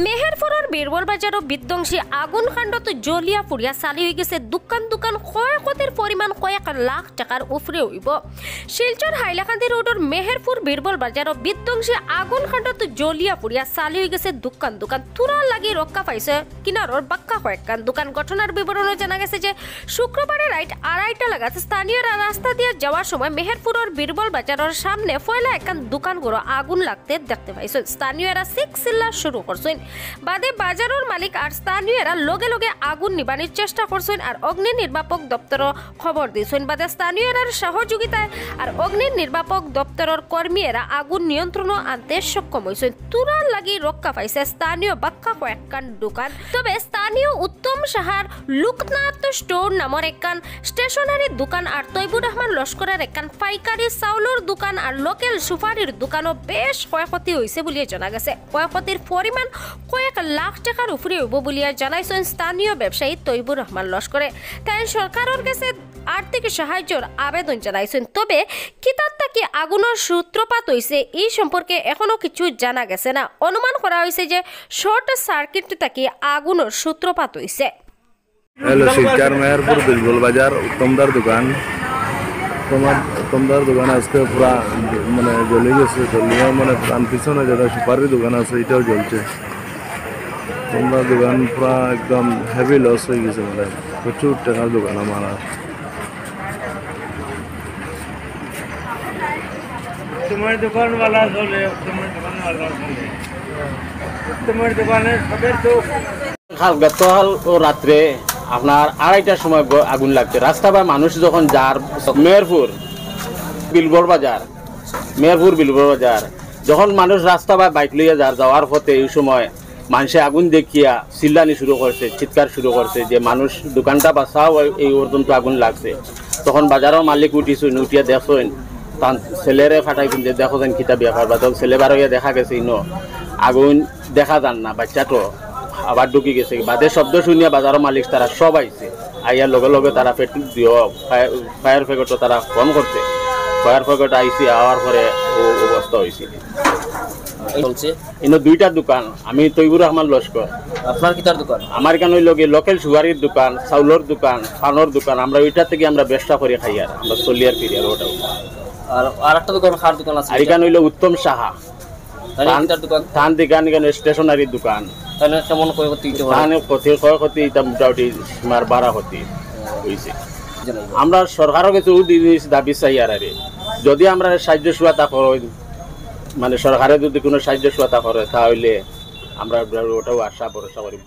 মেহেরপুরের বীরবল বাজারও বিধ্বংসী আগুন কাণ্ডত জ্বলিয়া পুড়িয়া চালি হয়ে গেছে দোকান ক্ষয়ক্ষতির পরিমাণ কয়েক লাখ টাকার উপরে হইব। শিলচর হাইলাকান্দি রোডের মেহেরপুর বীরবল বাজারও বিধ্বংসী আগুন কাণ্ডত জ্বলিয়া পুড়িয়া চালি হয়ে গেছে দোকান তুরা লাগি রক্ষা পাইছে কিনারর বাক্কা কয়েকখান দোকান। ঘটনার বিবরণে জানা গেছে যে শুক্রবারে রাত 2:30 নাগাদ স্থানীয়রা রাস্তা দিয়ে যাওয়ার সময় মেহেরপুরের বীরবল বাজারের সামনে ফয়লা একখান দোকানগুলো আগুন লাগতে দেখতে পাইছেন। স্থানীয়রা চিল্লা শুরু করছেন। বাদে বাজারের মালিক আর স্থানীয়রা লগে লগে আগুন নিবানির চেষ্টা করছেন আর অগ্নি নির্বাপক দপ্তরও খবর দিয়েছেন। বাদে স্থানীয়রার সহযোগিতায় আর অগ্নি নির্বাপক দপ্তরের কর্মীরা আগুন নিয়ন্ত্রণ আনতে সক্ষম হয়েছেন। তুরার লাগি রক্ষা পাইছে স্থানীয় বাক্কা কয়েকখান দোকান। তবে স্থানীয় উত্তম সাহার লোকনাথ স্টোর নামের একখান স্টেশনারি দোকান আর তৈবুর রহমান লস্করের একখান পাইকারি চাউলের দোকান আর লোকেল সুপারির দোকানও বেশ ক্ষয়ক্ষতি হয়েছে বলে জানা গেছে। ক্ষয়ক্ষতির পরিমাণ কয়েক লাখ টাকার উপরে হইব বলে জানাইছেন স্থানীয় ব্যবসায়ী তৈবুর রহমান লস্করে। তাই সরকারের কাছে আর্থিক সাহায্যের আবেদন জানাইছেন। তবে কিতাব তাকে আগুনের সূত্রপাত হয়েছে এই সম্পর্কে এখনো কিছু জানা গেছে না। অনুমান করা হয়েছে যে শর্ট সার্কিট তাকে আগুনের সূত্রপাত হয়েছে। শিলচর মেহেরপুর বীরবল বাজার উত্তমদার দোকান। উত্তমদার দোকান আজকে পুরা মানে জ্বলে গেছে। জ্বলিয়ে মানে প্রাণ পিছনে যেটা সুপারির দোকান আছে এটাও জ্বলছে। উত্তমদার দোকান পুরা একদম হেভি লস হয়ে গেছে। মানে প্রচুর টাকার দোকান আমার। তোমার দোকানওয়ালা চলে, তোমার দোকানে সবের তো গতকাল ও রাত্রে আপনার 2:30টার সময় আগুন লাগছে। রাস্তা বা মানুষ যখন যার মেহেরপুর বীরবল বাজার যখন মানুষ রাস্তা বা বাইক লইয়া যাওয়ার পথে এই সময় মানুষে আগুন দেখিয়া চিল্লানি শুরু করছে, চিৎকার শুরু করছে যে মানুষ দোকানটা বাঁচাও, এই পর্যন্ত আগুন লাগছে। তখন বাজারের মালিক উঠিছেন, উঠিয়া দেখছেন তার ছেলেরে ফাটাই কিনতে দেখছেন খিতা ব্যাপার বা ছেলে বার হইয়া দেখা গেছে আগুন দেখা যান না, বাচ্চাটো আবার ঢুকি গেছে। বাদে শব্দ শুনিয়া বাজারের মালিক তারা সব আইছে। আইয়ার লগে লগে তারা পেট্রোল দিও ফায়ার ব্রিগেডও তারা ফোন করছে। ফায়ার ব্রিগেড আইসি আওয়ার পরে ও অবস্থা হয়েছিল। দুইটা দোকান। আমি তৈবুর রহমান লস্কর। আপনার কিতার দোকান? আমার এখানে লোকেল সুগারির দোকান, চাউলের দোকান, পানের দোকান। আমরা ওইটা থেকে আমরা ব্যবসা করে খাই আর আমরা চলি আর ফিরি আর ওটাও। আর একটা দোকান খার দোকান আছে। আর এখানে হইলো উত্তম সাহা দোকান, ধান দোকান, এখানে স্টেশনারি দোকান। তাহলে কেমন ক্ষয়ক্ষতি মোটামুটি সীমার 12 ক্ষতি হয়েছে। আমরা সরকারের কাছে দাবি চাই আর যদি আমরা সাহায্য সহায়তা করেন, মানে সরকারে যদি কোনো সাহায্য সহায়তা করে তাহলে আমরা ওটাও আশা ভরসা করি।